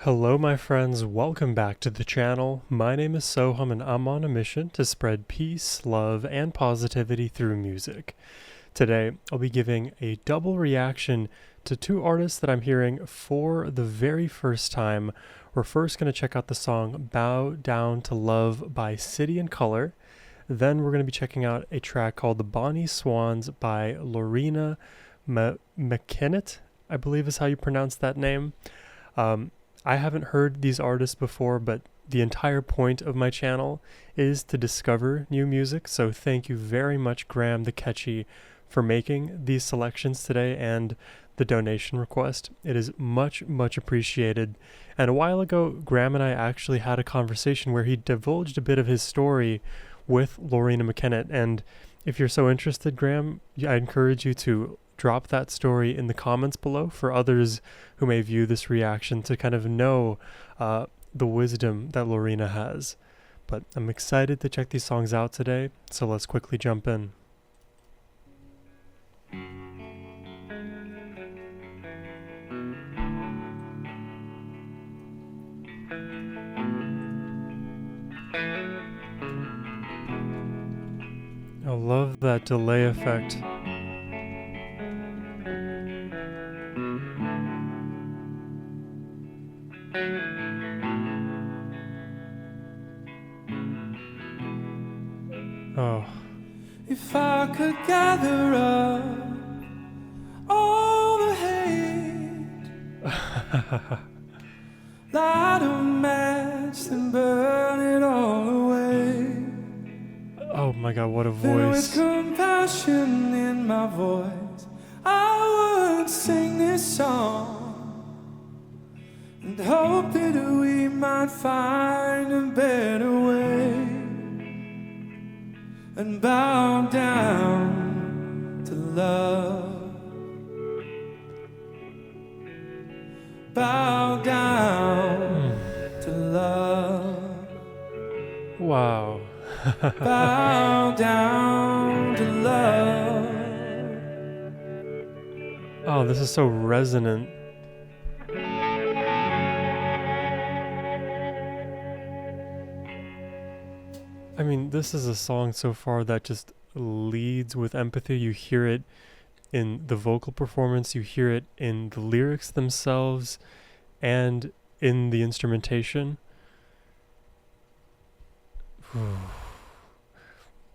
Hello my friends, welcome back to the channel. My name is Sohum and I'm on a mission to spread peace, love, and positivity through music. Today, I'll be giving a double reaction to two artists that I'm hearing for the very first time. We're first going to check out the song Bow Down to Love by City and Color. Then we're going to be checking out a track called The Bonnie Swans by Loreena McKennitt, I believe is how you pronounce that name. I haven't heard these artists before, but the entire point of my channel is to discover new music, so thank you very much, Graham the Catchy, for making these selections today and the donation request. It is much, much appreciated. And a while ago, Graham and I actually had a conversation where he divulged a bit of his story with Loreena McKennitt, and if you're so interested, Graham, I encourage you to drop that story in the comments below for others who may view this reaction to kind of know the wisdom that Loreena has. But I'm excited to check these songs out today, so let's quickly jump in. I love that delay effect. Oh. If I could gather up all the hate, light a match and burn it all away. Oh my god, what a There was voice. compassion in my voice, I would sing this song and hope that we might find a better way. And bow down to love. Bow down to love. Wow. Bow down to love. Oh, this is so resonant. I mean, this is a song so far that just leads with empathy. You hear it in the vocal performance, you hear it in the lyrics themselves, and in the instrumentation.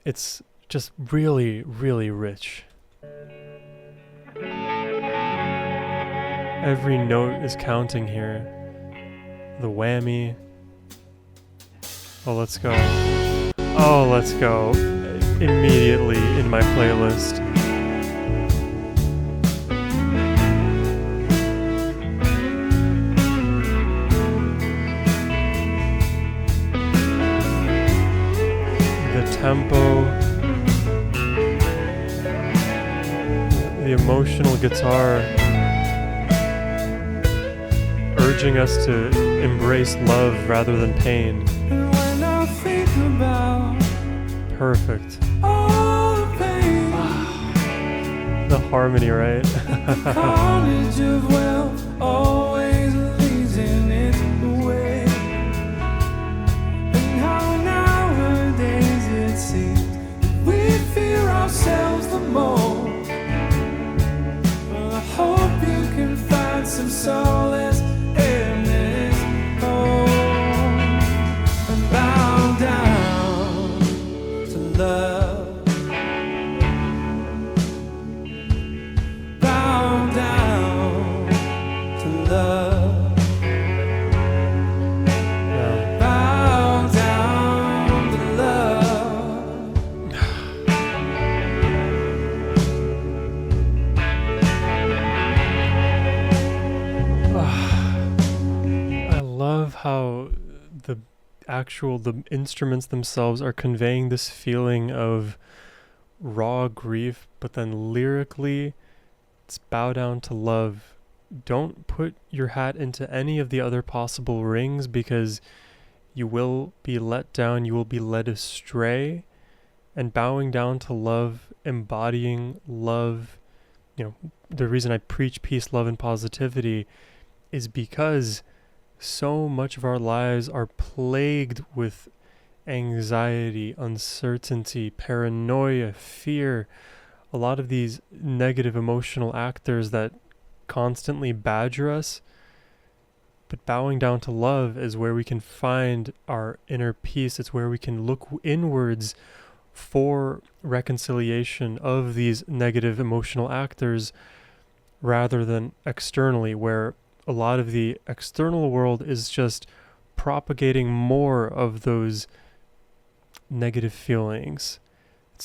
It's just really, really rich. Every note is counting here. The whammy. Oh, let's go. Oh, let's go. Immediately in my playlist. The tempo, the emotional guitar urging us to embrace love rather than pain. And when I think about Perfect. all the pain, The harmony, right? the carnage of wealth always leads in its way. And how nowadays it seems that we fear ourselves the most. Well, I hope you can find some solace in this cold and bow down to love. Bow down to love. Yeah. Bow down to love. I love how the instruments themselves are conveying this feeling of raw grief, but then lyrically it's bow down to love. Don't put your hat into any of the other possible rings because you will be let down, you will be led astray. And bowing down to love, embodying love, the reason I preach peace, love, and positivity is because So much of our lives are plagued with anxiety, uncertainty, paranoia, fear, a lot of these negative emotional actors that constantly badger us. But bowing down to love is where we can find our inner peace. It's where we can look inwards for reconciliation of these negative emotional actors rather than externally, where a lot of the external world is just propagating more of those negative feelings.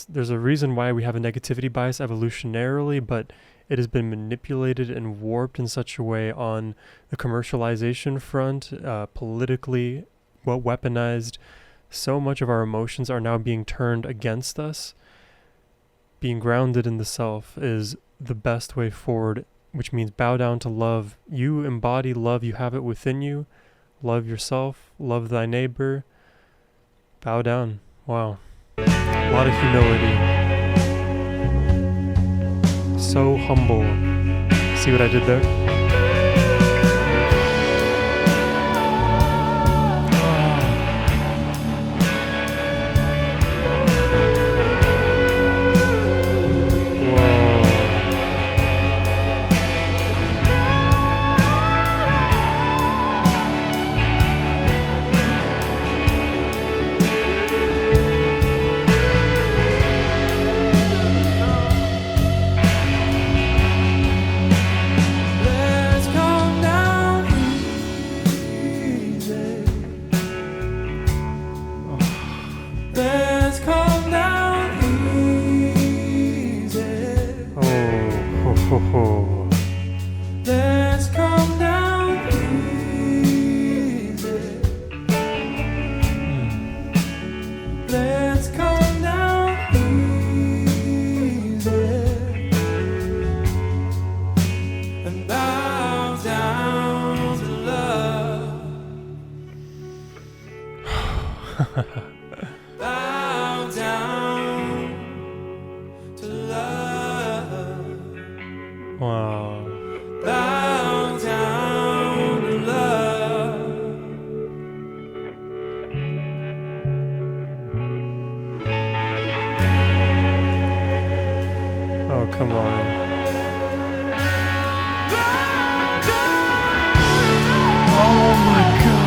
There's a reason why we have a negativity bias evolutionarily, but it has been manipulated and warped in such a way on the commercialization front, politically, weaponized. So much of our emotions are now being turned against us. Being grounded in the self is the best way forward, which means bow down to love. You embody love, you have it within you. Love yourself, love thy neighbor. Bow down. Wow. A lot of humility. So humble. See what I did there? Bow down to love. Wow. Bow down to love. Oh, come on. Oh my God.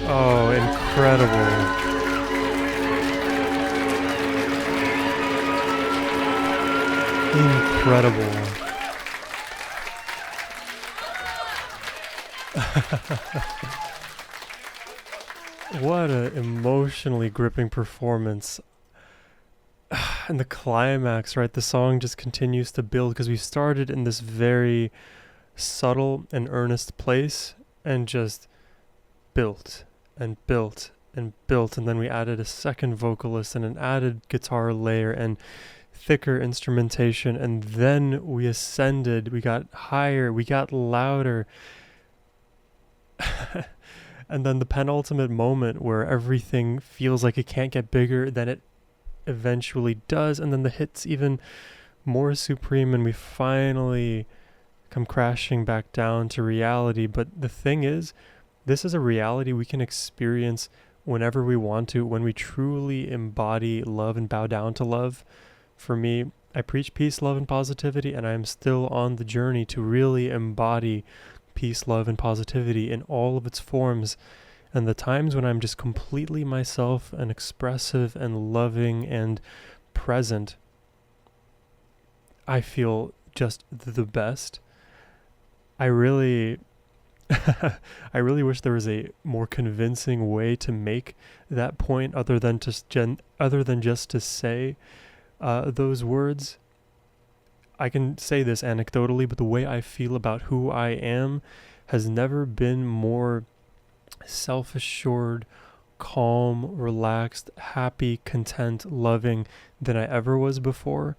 Oh, incredible. Incredible. What an emotionally gripping performance. and the climax, right? The song just continues to build because we started in this very subtle and earnest place and just built and built and built, and then we added a second vocalist and an added guitar layer and thicker instrumentation, and then we ascended, we got higher, we got louder. And then the penultimate moment where everything feels like it can't get bigger than it eventually does, and then the hits even more supreme, and we finally come crashing back down to reality. But the thing is, this is a reality we can experience whenever we want to, when we truly embody love and bow down to love. For me, I preach peace, love, and positivity, and I am still on the journey to really embody peace, love, and positivity in all of its forms. And the times when I'm just completely myself and expressive and loving and present, I feel just the best. I really I really wish there was a more convincing way to make that point other than just to say those words. I can say this anecdotally, but the way I feel about who I am has never been more self-assured, calm, relaxed, happy, content, loving than I ever was before.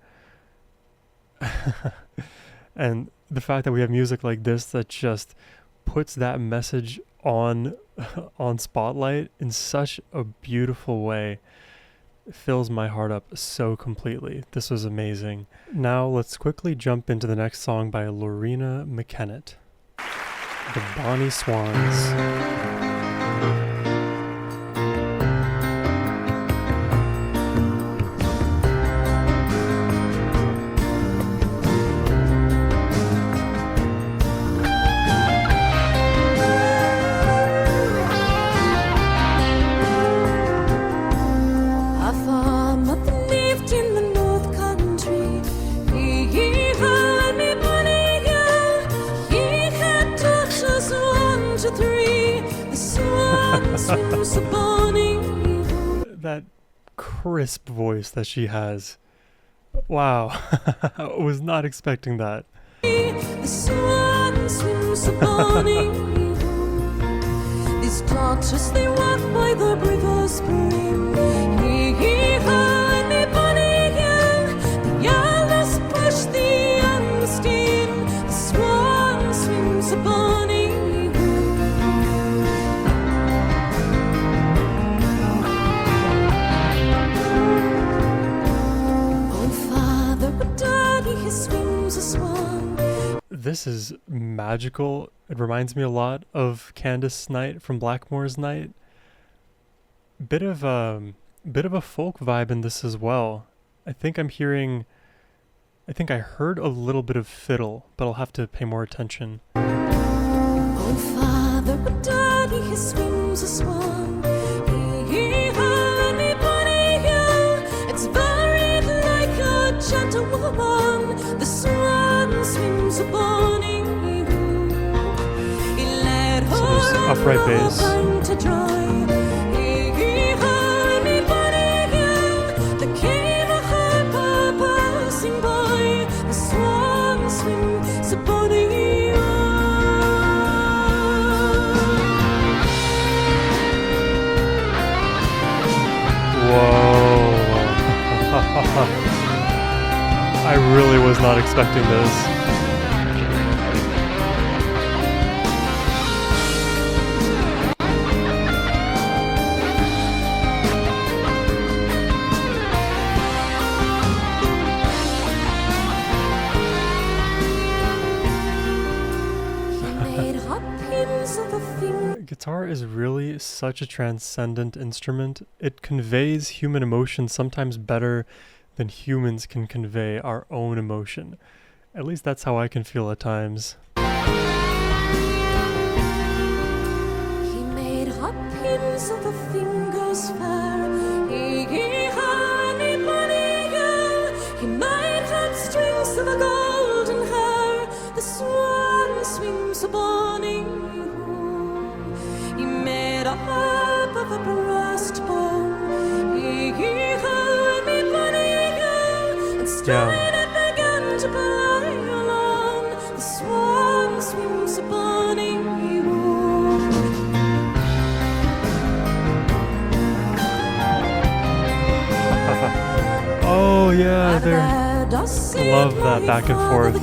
And the fact that we have music like this that just puts that message on spotlight in such a beautiful way fills my heart up so completely. This was amazing. Now let's quickly jump into the next song by Loreena McKennitt, The Bonnie Swans. That crisp voice that she has. Wow. I was not expecting that. The swan swims so bonny. These daughters, they walk by the river spring. The bonny young, the elders push the youngest in. The swan swims so bonny. This is magical. It reminds me a lot of Candace Knight from Blackmore's Night. Bit of a folk vibe in this as well. I think I heard a little bit of fiddle, but I'll have to pay more attention. Oh, father, but daddy, he swims a swan. It's buried like a gentlewoman. The swan swims a bonny. He led her upright bass. to dry. The came a harper passing by. The swan swims a bonny. Whoa. I really was not expecting this. Guitar is really such a transcendent instrument. It conveys human emotion sometimes better than humans can convey our own emotion. At least that's how I can feel at times. He made hot pins of the fingers fair. He made heartstrings of the golden hair. The swan swims a bonny. He made a harp of a breastbone. He heard me bonny. Yeah. it began to play along. The swan swims upon a Oh yeah, there. Love that back and forth.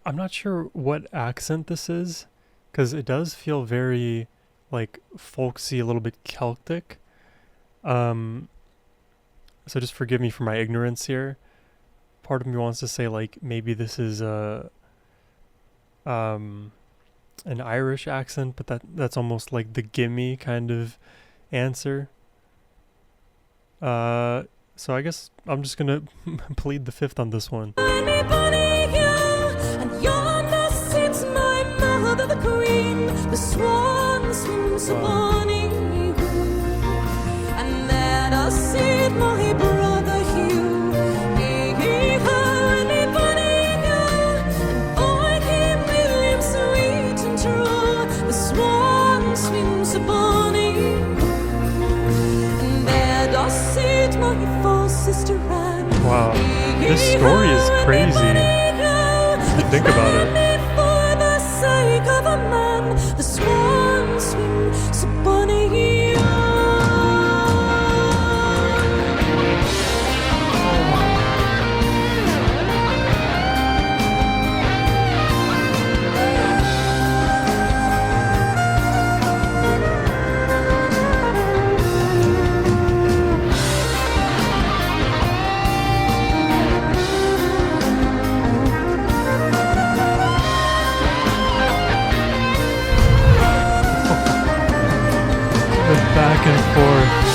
I'm not sure what accent this is, because it does feel very like folksy, a little bit Celtic. So just forgive me for my ignorance here. Part of me wants to say like maybe this is a an Irish accent, but that's almost like the gimme kind of answer. So I guess I'm just gonna plead the fifth on this one. The swan swims upon a and then I see my brother Hugh. The swan swims upon a and there does sit my false sister Anne. Wow, this story is crazy if you think about it. For the sake of a man, the swan swims upon a back and forth.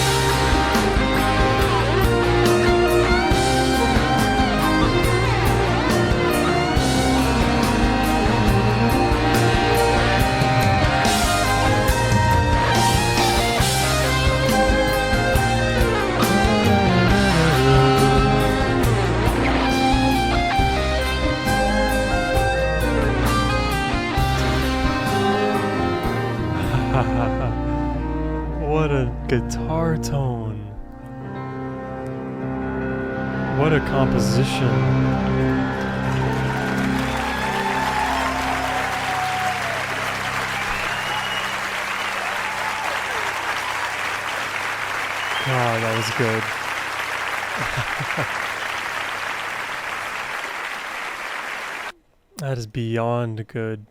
What a guitar tone. What a composition. God, that was good. That is beyond good.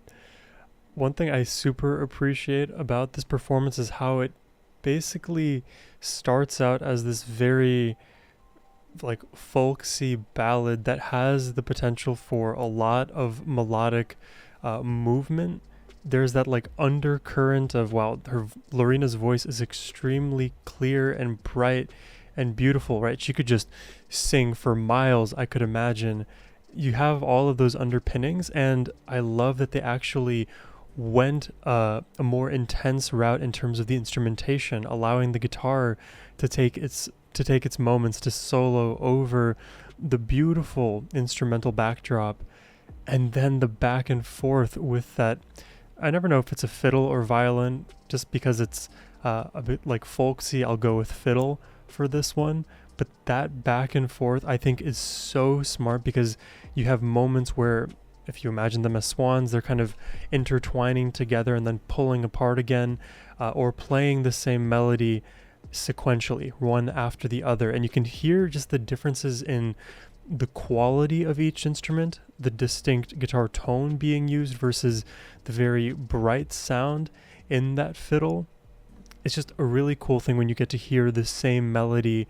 One thing I super appreciate about this performance is how it basically starts out as this very like folksy ballad that has the potential for a lot of melodic movement. There's that like undercurrent of, wow, Loreena's voice is extremely clear and bright and beautiful, right? She could just sing for miles, I could imagine. You have all of those underpinnings, and I love that they actually went a more intense route in terms of the instrumentation, allowing the guitar to take its moments to solo over the beautiful instrumental backdrop, and then the back and forth with that. I never know if it's a fiddle or violin, just because it's a bit like folksy. I'll go with fiddle for this one, but that back and forth I think is so smart, because you have moments where, if you imagine them as swans, they're kind of intertwining together and then pulling apart again, or playing the same melody sequentially, one after the other. And you can hear just the differences in the quality of each instrument, the distinct guitar tone being used versus the very bright sound in that fiddle. It's just a really cool thing when you get to hear the same melody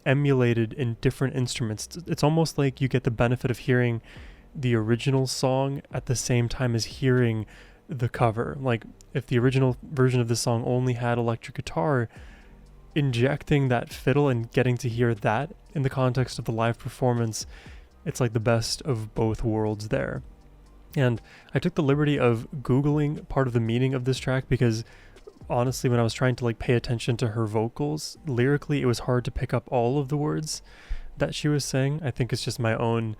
emulated in different instruments. It's almost like you get the benefit of hearing the original song at the same time as hearing the cover. Like if the original version of the song only had electric guitar, injecting that fiddle and getting to hear that in the context of the live performance, it's like the best of both worlds there. And I took the liberty of Googling part of the meaning of this track, because honestly, when I was trying to like pay attention to her vocals, lyrically, it was hard to pick up all of the words that she was saying. I think it's just my own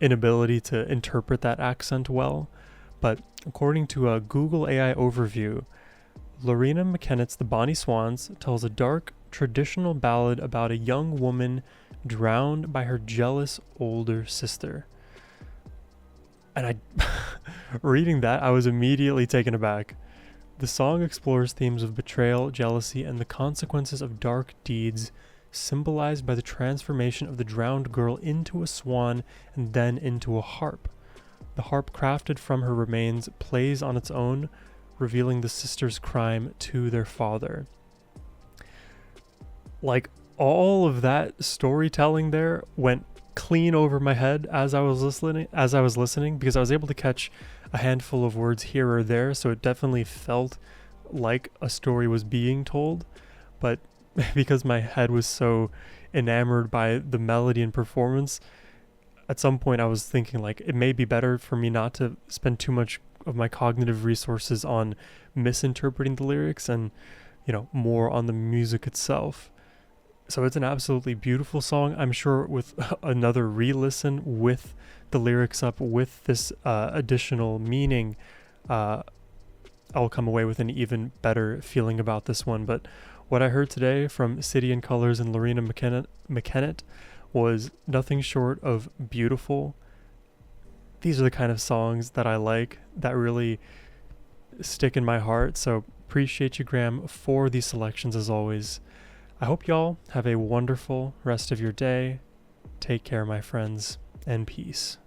inability to interpret that accent well. But according to a Google AI overview, Loreena McKennitt's The Bonnie Swans tells a dark, traditional ballad about a young woman drowned by her jealous older sister. And reading that, I was immediately taken aback. The song explores themes of betrayal, jealousy, and the consequences of dark deeds, symbolized by the transformation of the drowned girl into a swan and then into a harp. The harp crafted from her remains plays on its own, revealing the sisters' crime to their father. Like, all of that storytelling there went clean over my head as I was listening, because I was able to catch a handful of words here or there, so it definitely felt like a story was being told. But because my head was so enamored by the melody and performance, at some point I was thinking, like, it may be better for me not to spend too much of my cognitive resources on misinterpreting the lyrics and, more on the music itself. So it's an absolutely beautiful song. I'm sure with another re-listen with the lyrics up, with this additional meaning, I'll come away with an even better feeling about this one. But what I heard today from City and Colors and Loreena McKennitt was nothing short of beautiful. These are the kind of songs that I like, that really stick in my heart. So appreciate you, Graham, for these selections as always. I hope y'all have a wonderful rest of your day. Take care, my friends, and peace.